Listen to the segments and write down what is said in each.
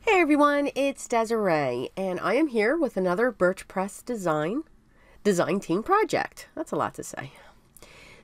Hey everyone, it's Desiree, and I am here with another Birch Press Design Team project. That's a lot to say.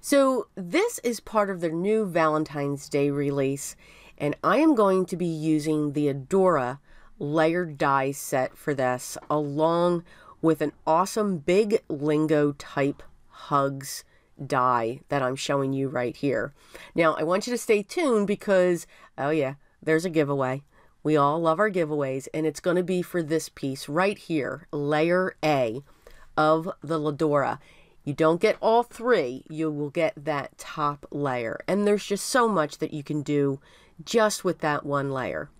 So this is part of their new Valentine's Day release, and I am going to be using the Adora Layer Die Set for this, along with an awesome big Lingo type HUGS die that I'm showing you right here. Now, I want you to stay tuned because, oh yeah, there's a giveaway. We all love our giveaways, and it's going to be for this piece right here, Layer A of the Adora. You don't get all three, you will get that top layer. And there's just so much that you can do just with that one layer.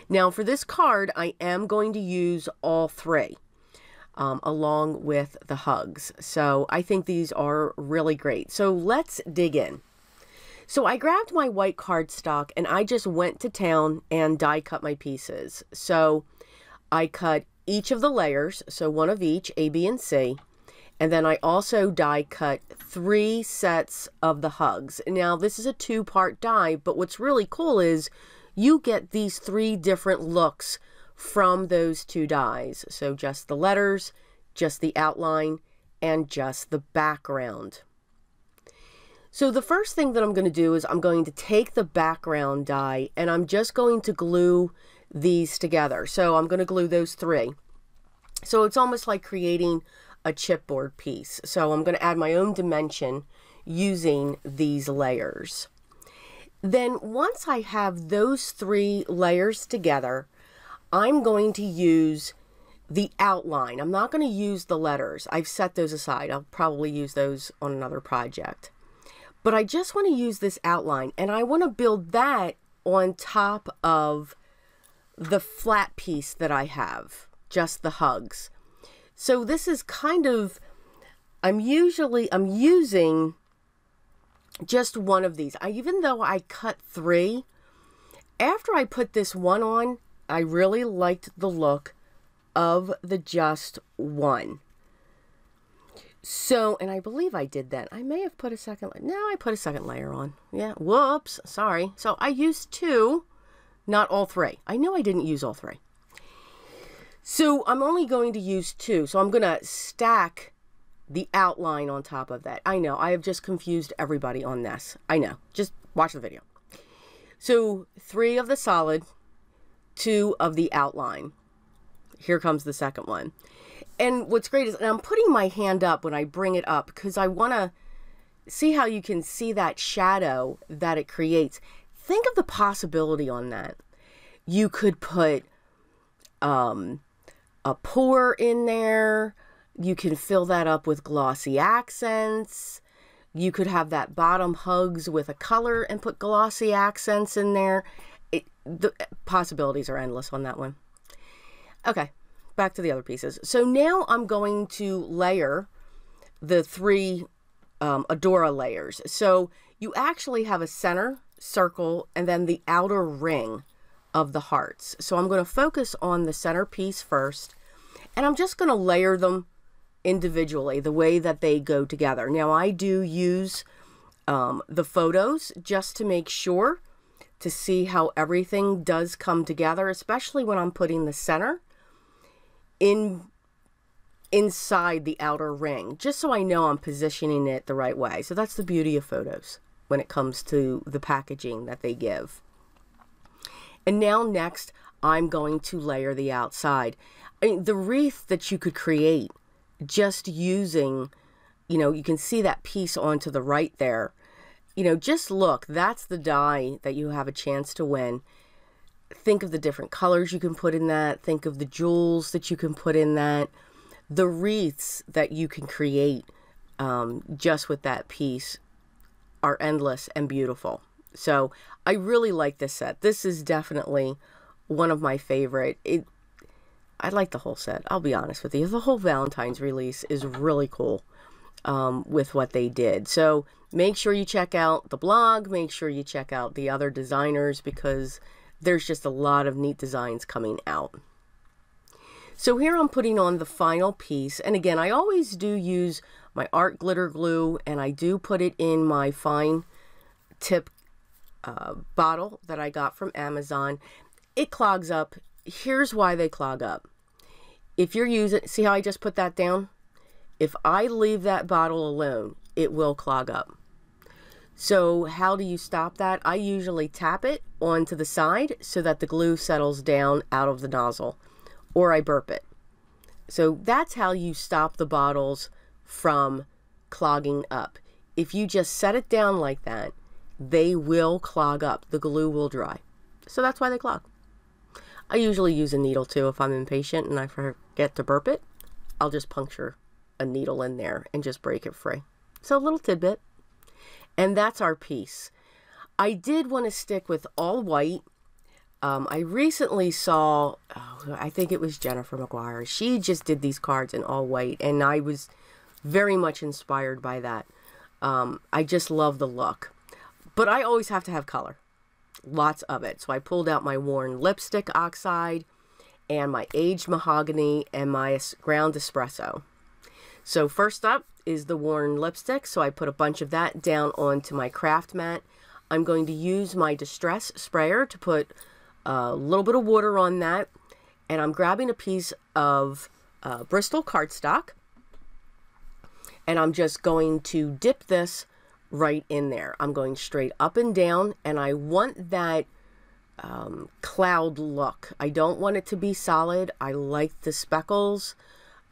Now for this card, I am going to use all three along with the HUGS. So I think these are really great. So let's dig in. So I grabbed my white cardstock and I just went to town and die cut my pieces. So I cut each of the layers, so one of each, A, B, and C. And then I also die cut 3 sets of the HUGS. Now this is a 2-part die, but what's really cool is you get these 3 different looks from those 2 dies. So just the letters, just the outline, and just the background. So the first thing that I'm going to do is I'm going to take the background die and I'm just going to glue these together. So I'm going to glue those 3. So it's almost like creating a chipboard piece. So I'm going to add my own dimension using these layers. Then once I have those 3 layers together, I'm going to use the outline. I'm not going to use the letters. I've set those aside. I'll probably use those on another project. But I just want to use this outline, and I want to build that on top of the flat piece that I have, just the HUGS. So this is kind of, I'm using just one of these. Even though I cut 3, after I put this one on, I really liked the look of the just one. So, and I believe I did that. I may have put a second, no, I put a second layer on. Yeah, whoops, sorry. So I used 2, not all 3. I know I didn't use all 3. So I'm only going to use 2. So I'm going to stack the outline on top of that. I know, I have just confused everybody on this. I know, just watch the video. So 3 of the solid, 2 of the outline. Here comes the second one. And what's great is, and I'm putting my hand up when I bring it up because I want to see how you can see that shadow that it creates. Think of the possibility on that. You could put a pour in there. You can fill that up with glossy accents. You could have that bottom HUGS with a color and put glossy accents in there. The possibilities are endless on that one. Okay. Back to the other pieces. So now I'm going to layer the 3 Adora layers. So you actually have a center circle and then the outer ring of the hearts. So I'm going to focus on the center piece first, and I'm just going to layer them individually the way that they go together. Now I do use the photos just to make sure to see how everything does come together, especially when I'm putting the center inside the outer ring, just so I know I'm positioning it the right way. So that's the beauty of photos when it comes to the packaging that they give. And now next, I'm going to layer the outside. I mean, the wreath that you could create just using, you know, you can see that piece onto the right there. You know, just look, that's the die that you have a chance to win. Think of the different colors you can put in that. Think of the jewels that you can put in that. The wreaths that you can create just with that piece are endless and beautiful. So I really like this set. This is definitely one of my favorite. I like the whole set. I'll be honest with you. The whole Valentine's release is really cool with what they did. So make sure you check out the blog. Make sure you check out the other designers because there's just a lot of neat designs coming out. So here I'm putting on the final piece. And again, I always do use my art glitter glue, and I do put it in my fine tip bottle that I got from Amazon. It clogs up here's why they clog up. If you're using, see how I just put that down? If I leave that bottle alone, it will clog up. So how do you stop that? I usually tap it onto the side so that the glue settles down out of the nozzle, or I burp it. So that's how you stop the bottles from clogging up. If you just set it down like that, they will clog up. The glue will dry. So that's why they clog. I usually use a needle too if I'm impatient and I forget to burp it. I'll just puncture a needle in there and just break it free. So a little tidbit. And that's our piece. I did want to stick with all white. I recently saw, I think it was Jennifer McGuire. She just did these cards in all white, and I was very much inspired by that. I just love the look. But I always have to have color. Lots of it. So I pulled out my worn lipstick oxide and my aged mahogany and my ground espresso. So first up is the worn lipstick. So I put a bunch of that down onto my craft mat. I'm going to use my distress sprayer to put a little bit of water on that. And I'm grabbing a piece of Bristol cardstock. And I'm just going to dip this right in there. I'm going straight up and down, and I want that cloud look. I don't want it to be solid. I like the speckles.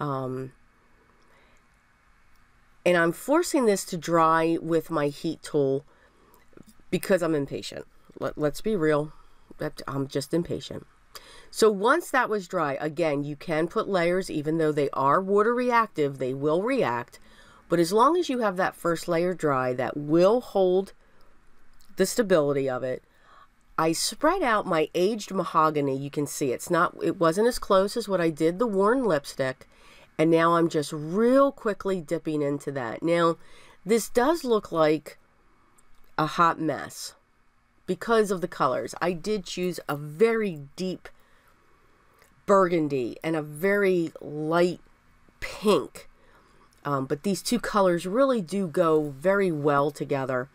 And I'm forcing this to dry with my heat tool because I'm impatient. Let's be real. I'm just impatient. So once that was dry, again, you can put layers, even though they are water reactive, they will react. But as long as you have that first layer dry, that will hold the stability of it. I spread out my aged mahogany. You can see it wasn't as close as what I did the worn lipstick. And now I'm just real quickly dipping into that. Now, this does look like a hot mess because of the colors. I did choose a very deep burgundy and a very light pink. But these two colors really do go very well together.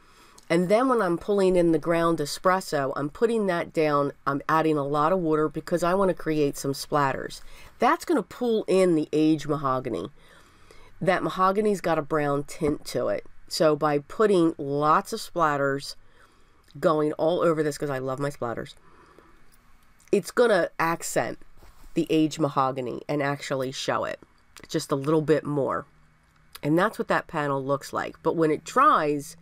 And then when I'm pulling in the ground espresso, I'm putting that down. I'm adding a lot of water because I want to create some splatters. That's going to pull in the aged mahogany. That mahogany's got a brown tint to it. So by putting lots of splatters going all over this, because I love my splatters, it's going to accent the aged mahogany and actually show it just a little bit more. And that's what that panel looks like. But when it dries,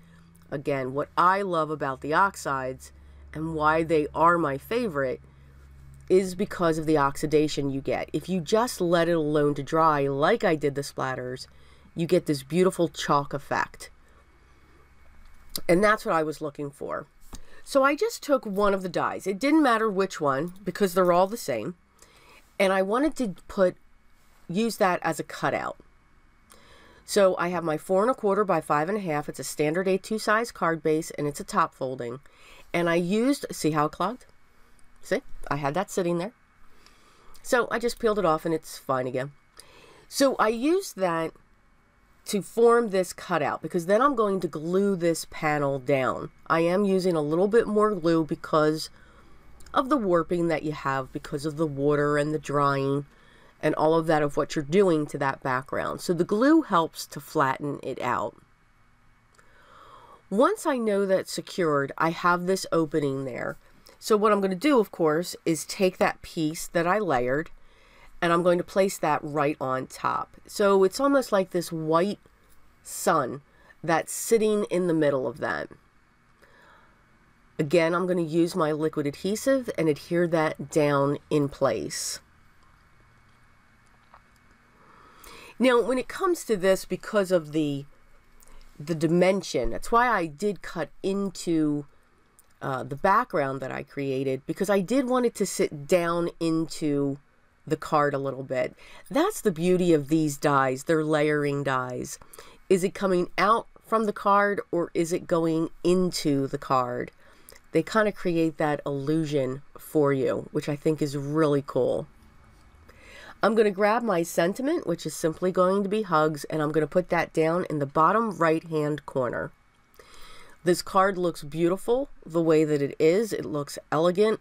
again, what I love about the oxides and why they are my favorite is because of the oxidation you get. If you just let it alone to dry, like I did the splatters, you get this beautiful chalk effect. And that's what I was looking for. So I just took one of the dies. It didn't matter which one because they're all the same. And I wanted to use that as a cutout. So I have my 4 1/4 by 5 1/2. It's a standard A2 size card base, and it's a top folding. And I used, see how it clogged? See, I had that sitting there. So I just peeled it off, and it's fine again. So I used that to form this cutout, because then I'm going to glue this panel down. I am using a little bit more glue because of the warping that you have, because of the water and the drying and all of that of what you're doing to that background. So the glue helps to flatten it out. Once I know that's secured, I have this opening there. So what I'm going to do, of course, is take that piece that I layered, and I'm going to place that right on top. So it's almost like this white sun that's sitting in the middle of that. Again, I'm going to use my liquid adhesive and adhere that down in place. Now, when it comes to this, because of the dimension, that's why I did cut into the background that I created, because I did want it to sit down into the card a little bit. That's the beauty of these dies. They're layering dies. Is it coming out from the card or is it going into the card? They kind of create that illusion for you, which I think is really cool. I'm going to grab my sentiment, which is simply going to be HUGS, and I'm going to put that down in the bottom right-hand corner. This card looks beautiful the way that it is. It looks elegant.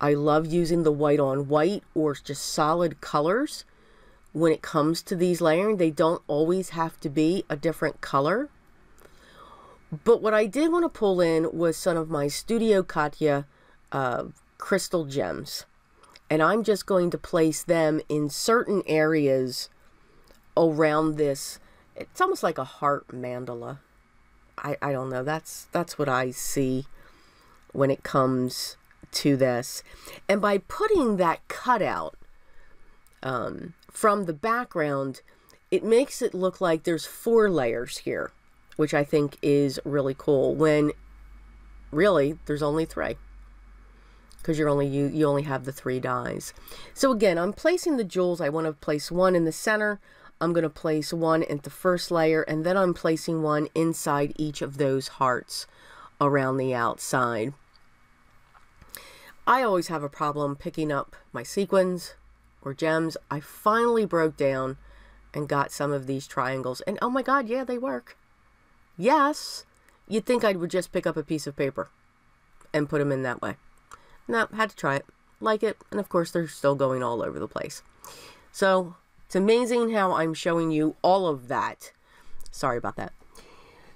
I love using the white on white or just solid colors. When it comes to these layering, they don't always have to be a different color. But what I did want to pull in was some of my Studio Katya crystal gems. And I'm just going to place them in certain areas around this. It's almost like a heart mandala. I don't know. That's what I see when it comes to this. And by putting that cutout from the background, it makes it look like there's 4 layers here, which I think is really cool, when really there's only 3, because you only have the 3 dies. So again, I'm placing the jewels. I want to place one in the center. I'm going to place one in the first layer, and then I'm placing one inside each of those hearts around the outside. I always have a problem picking up my sequins or gems. I finally broke down and got some of these triangles, and oh my god, yeah, they work. Yes, you'd think I would just pick up a piece of paper and put them in that way. No, had to try it, like it, and of course they're still going all over the place. So it's amazing how I'm showing you all of that. Sorry about that.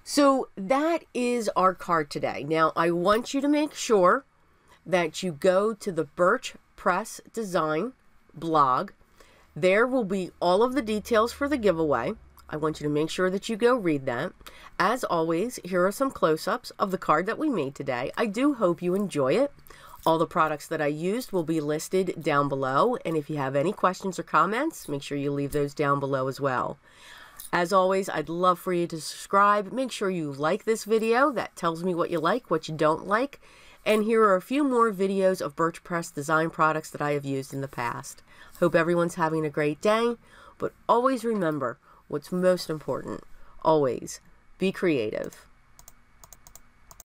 So that is our card today. Now I want you to make sure that you go to the Birch Press Design Blog. There will be all of the details for the giveaway. I want you to make sure that you go read that. As always, here are some close-ups of the card that we made today. I do hope you enjoy it. All the products that I used will be listed down below, and if you have any questions or comments, make sure you leave those down below as well. As always, I'd love for you to subscribe. Make sure you like this video. That tells me what you like, what you don't like. And here are a few more videos of Birch Press Design products that I have used in the past. Hope everyone's having a great day, but always remember what's most important. Always be creative.